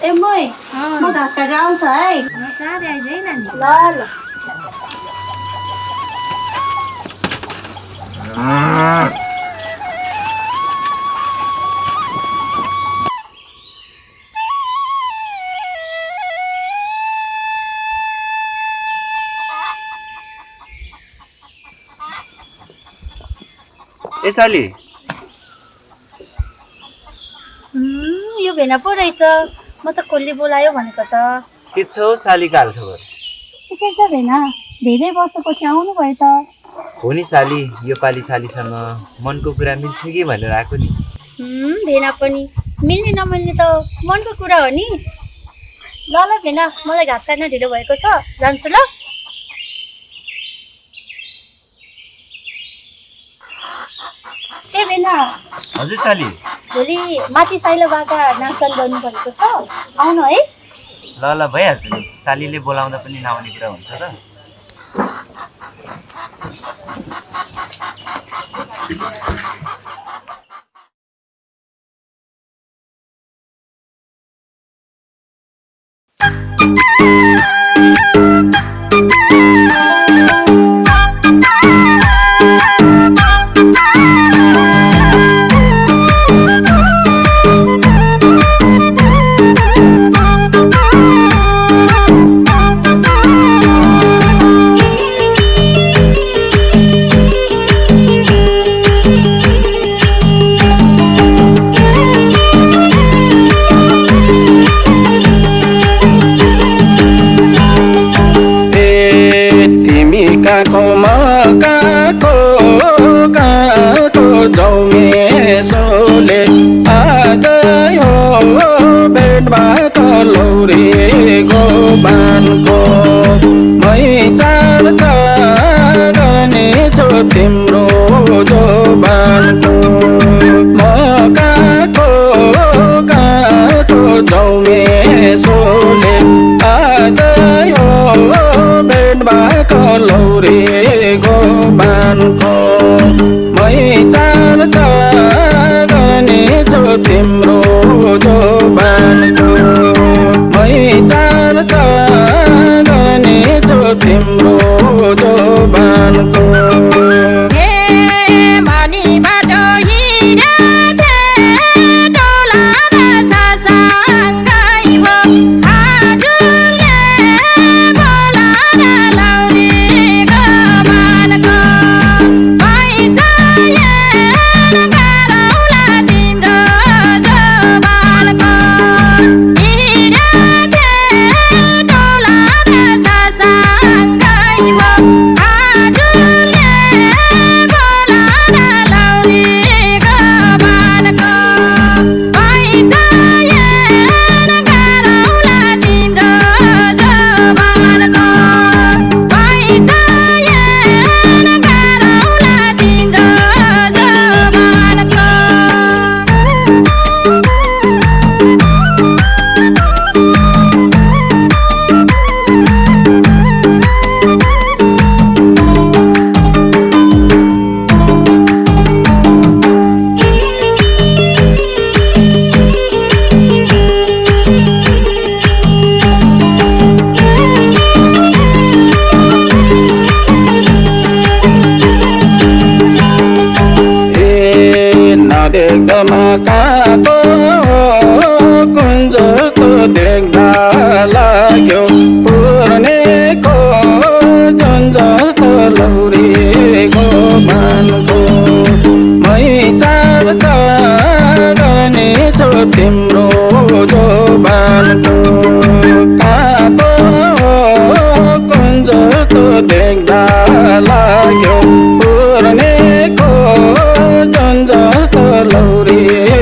ए मै म घाँस काटेर आउँछ है चाँडै आइज है नानी ल ल ए साली यो भेना पो रहेछ म त कसले बोलायो भनेको त के छ हौ सालीको हालखबर ठिकै छ भेना धेरै वर्षपछि आउनु भयो त हो नि साली यो पालि सालीसँग मनको कुरा मिल्छ कि भनेर आएको नि भेना पनि मिल्ने नमिल्ने त मनको कुरा हो नि ल ल भेना मलाई घाँस काट्न ढिलो भएको छ जान्छु ल ए भेना हजुर साली भोलि माथि साइलोबाट नाचगान गर्नु भनेको छ आउनु है ल ल भइहाल्छ नि सालीले बोलाउँदा पनि नआउने कुरा हुन्छ त तिम्रो जोबानको मकाको काटो जौमेसोले आज यो बेडबाट लौरी गोबानको मै चार गर्ने जो तिम्रो जोबानको मै चार गर्ने जो तिम्रो जोबानको मकाको कुञ्ज त देख्दा लाग्यो पूर्णेको झन्झ त लौरीको मानको मै चार गर्ने छो तिम्रो जोबानको काको कुञ्ज त देख्दा लाग्यो पूर्णेको झन्झ त लौरी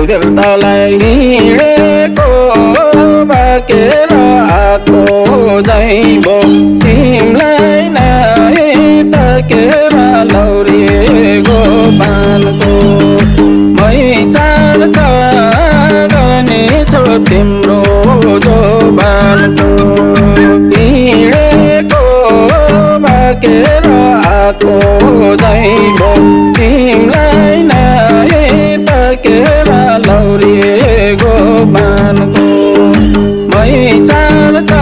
देउतालाई हिँडेको बाकेर आएको जैबो तिमीलाई नै ताकेर लौरिएको बानको मै चाहन्छ गर्ने छु तिम्रो जोबानको हिँडेको बाकेर आएको जैबो तिमीलाई नै ताकेर लौरिएको बानको मै चाहन्छ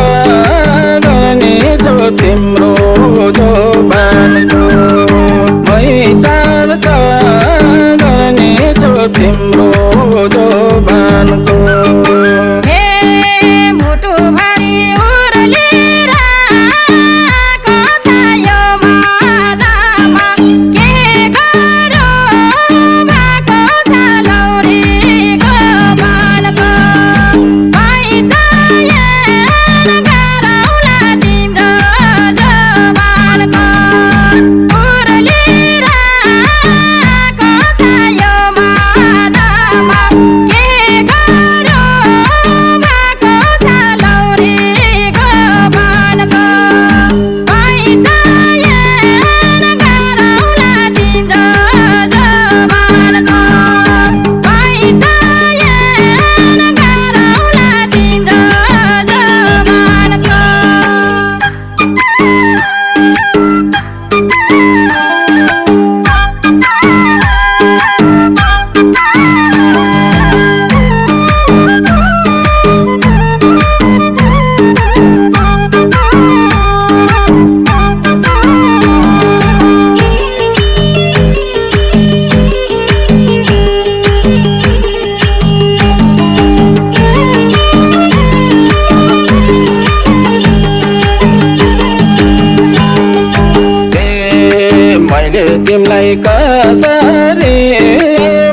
गर्ने छु तिम्रो जोबानको मै चाहन्छ गर्ने छु तिम्रो जोबानको तिमीलाई कसरी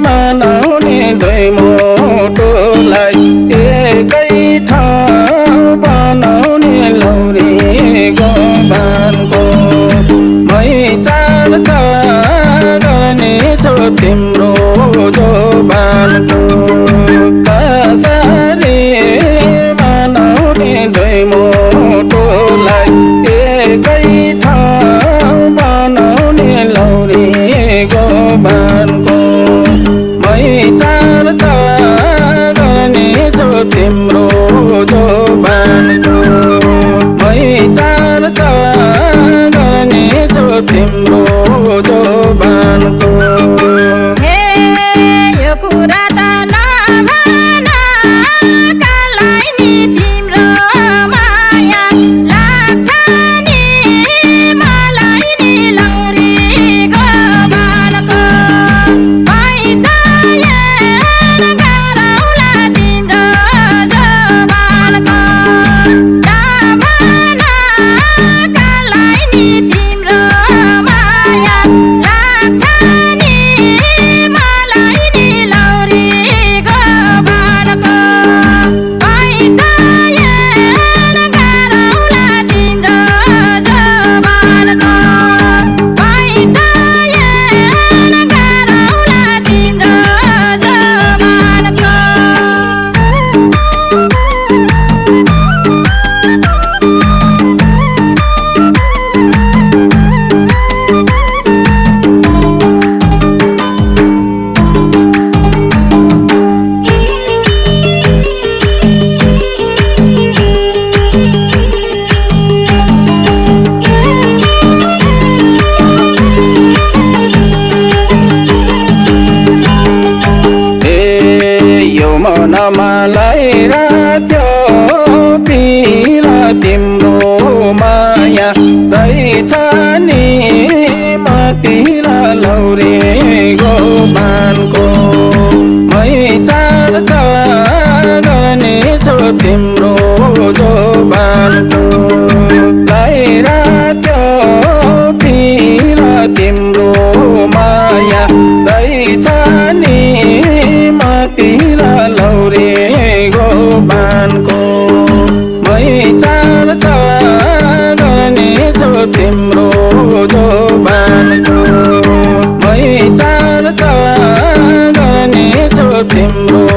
मनाउने दुई मुटुलाई एकै ठाउँ बनाउने लौरिएको बानको मै चाहन्छ गर्ने छु तिम्रो जोबानको कसरी मनाउने दुई मुटुलाई एकै ठाउँ बनाउने लौरिएको बानको मै चाहन्छ गर्ने छु तिम्रो जोबानको मै चाहन्छ गर्ने छु तिम्रो जोबानको यो कुरा त नभन कालाई नि तिम्रो माया लाग्छ नि मलाई नि लौरिएको बानको मै चाहन गरौला तिम्रो जोबानको नभन कालाई नि तिम्रो माया लाग्छ नि मलाई नि लौरिएको बानको मै चाहन गरौला तिम्रो जोबानको मै चाहन गरौला तिम्रो जोबानको यो मनमालाई रात्यो पिर तिम्रो माया रहेछ नि मतिर लौरिएको बानको मै चाहन्छ गर्ने छु तिम्रो जोबानको रात्यो पिर तिम्रो माया रहेछ नि मतिर लौरिएको बानको मै चाहन्छ गर्ने छु तिम्रो जोबानको मै चाहन्छ गर्ने छु तिम्रो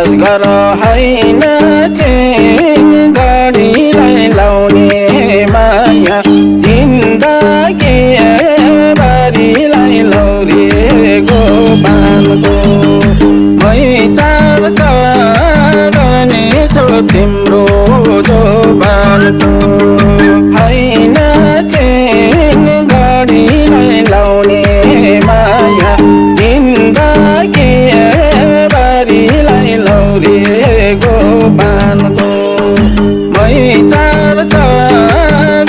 खास गर होइन घडीलाई लाउने माया जिन्दगी बारीलाई लौरे गोपानको मै चर्चा गर्नेछु तिम्रो जोबानको होइन घडीलाई लाउने माया जिन्दगी बारीलाई लौरे गोपानको मै चर्चा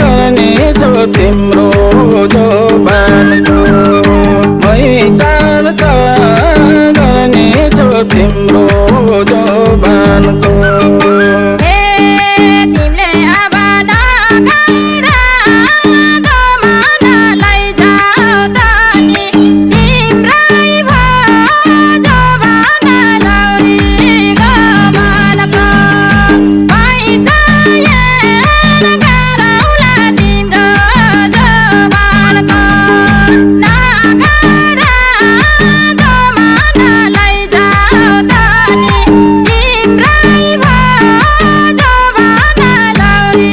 गर्नेछु तिम्रो जोबानको मै चर्चा गर्नेछु तिम्रो जोबानको हे तिमीले अब नगर जमानालाई जाऊ त नि तिम्रै भयो जमाना लौरी गमानको पैचायन गरौला तिम्रो जमानको नगर जमानालाई जाऊ त नि तिम्रै भयो जमाना लौरी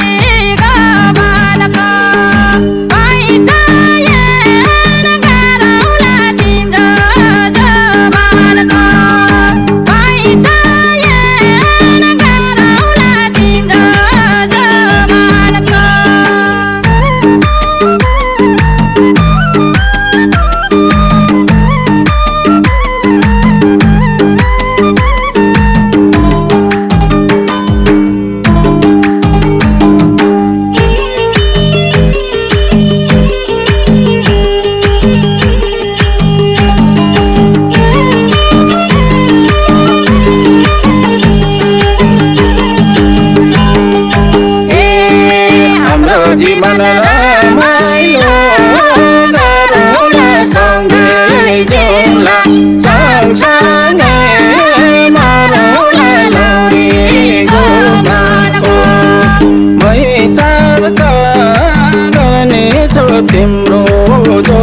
गमानको पैचायन गरौला तिम्रो जमानको पैचायन गरौला तिम्रो जमानको हाम्रो जीवन रमाइलो गरौँला सँगै जाउँला सँगसँगै मरौँला लौरी गोपानको मै चर्चा गर्नेछु तिम्रो जो